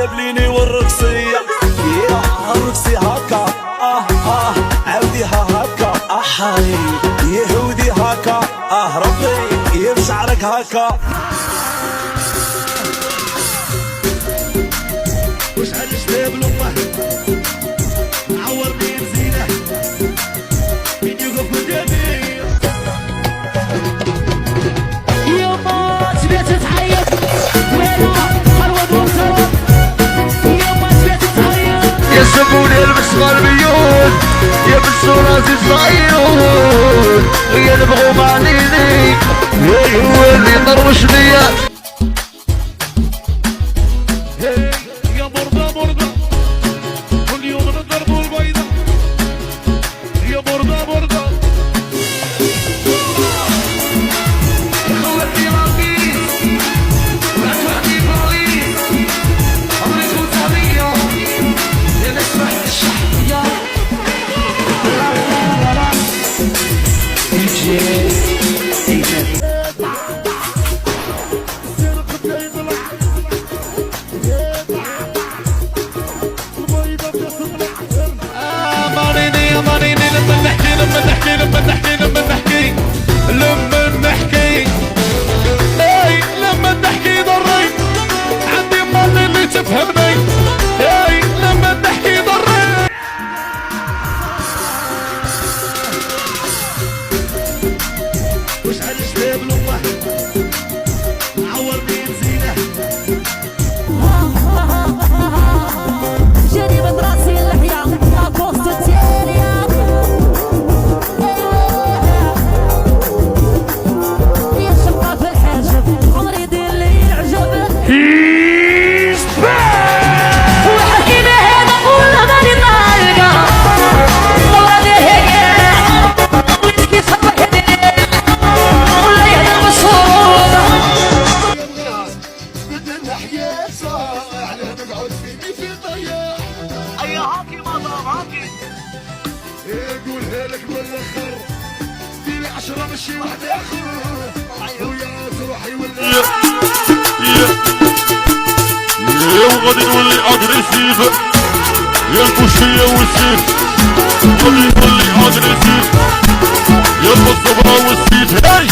الدبليني والرقصية يا الرقصي هاكا عوديها هاكا حاي يهودي هاكا ربي يبشعرك هاكا. وش هالشباب لأمه عور مين زينه مين يوقف قدامي يوما تبيت تحير ويلا خلوة وسراب يوما تبيت تحير يسموني المسغربيون يبسوا راسي صايرون وينبغوا معنيني هو اللي طرش ليا. يا مرضى مرضى كل يوم نضربوا البيضة يا مرضى مرضى خلتني ربيس وأتوحدي بوليس عمري كنت عليا يا نسمح الشحية لما نحكي ضري عندي مال اللي تفهمني لما نحكي ضري وش هالشباب لأمه عور مين زينه جاني من راسي اللحية أبوست التالية يا شقة في الحاجب عمري دير لي يعجب وحكينا هذا ولا ماني طالقة مرادي هيك وليت كيف هكذا ولا يهدى مشهورة بدنا حياة صاع نقعد في ضياع أي هاكي ماما هاكي قولها لك بالاخر ديري 10 مشي واحد اخر ويا تروحي ولا يا وغادي نولي اغريسيف يا البوشية والسيف غادي نولي اغريسيف يا الصبرة والسيف هاي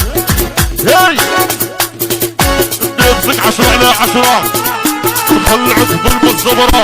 ندير 10 على 10 نخلعك بالمصبرة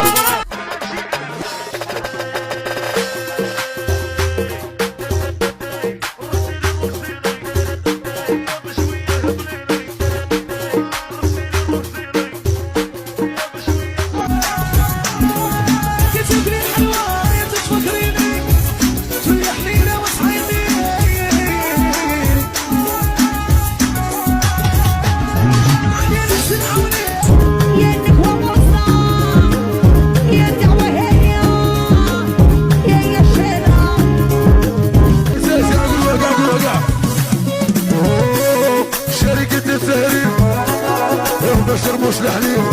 شركة التهريب بشر مش الحليب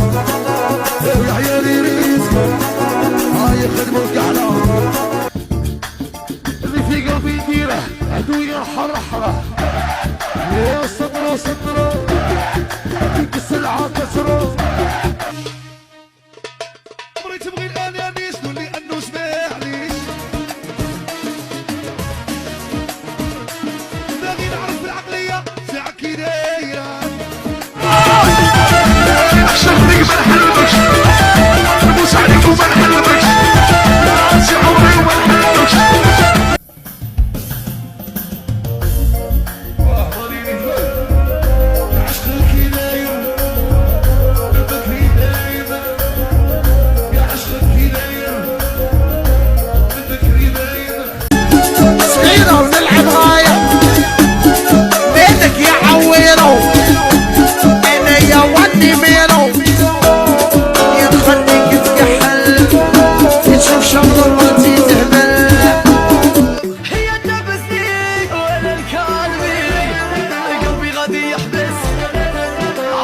يا عيالي رزق هاي خدمة الكحلة اللي في قلبي ديره عدوية حرحرة يا صدرة صدرة فيك السلعة كسرة عمري تبغي الآن يا نيس قولي أنه سمعني باغي نعرف العقلية تاعك كي دايرة شغلك ما نحلمكش نبوس عليك وما نحلمكش نعطي عمري وما نحلمكش عشقك كي داير قلبك كي داير يا عشقك كي داير قلبك كي داير صغيرة ونلعب غاية بيتك يا عويرو انا يا ودي ميرو يخليك تكحل تشوف شغل الوطي تهبل هي تبسني ولا الكالبي قلبي غادي يحبس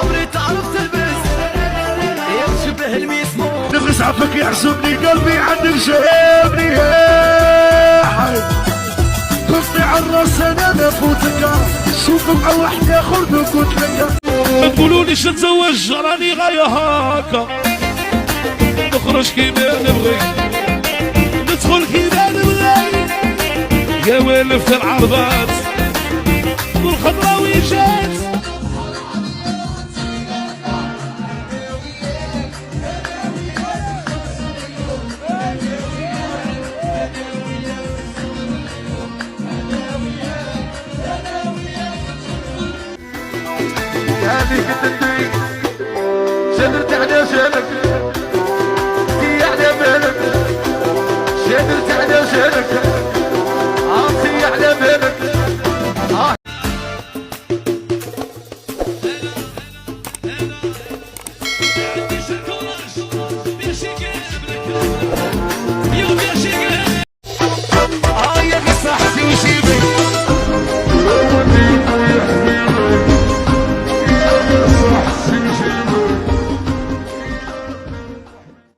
عمري تعرف تلبس يشبه الميسمو نغرس عفك يحسبني قلبي عندك شايبني يا حي قصدي عالراس انا نفوتك شوف مع وحدة خردك وتلقى ما تقولوليش نتزوج راني غاية هاكا نخرج كيما نبغي ندخل كيما نبغي يا والف العرضات والخضراوي جات هذه كتدري شدرت على شانك كي على بالك شدرت على شانك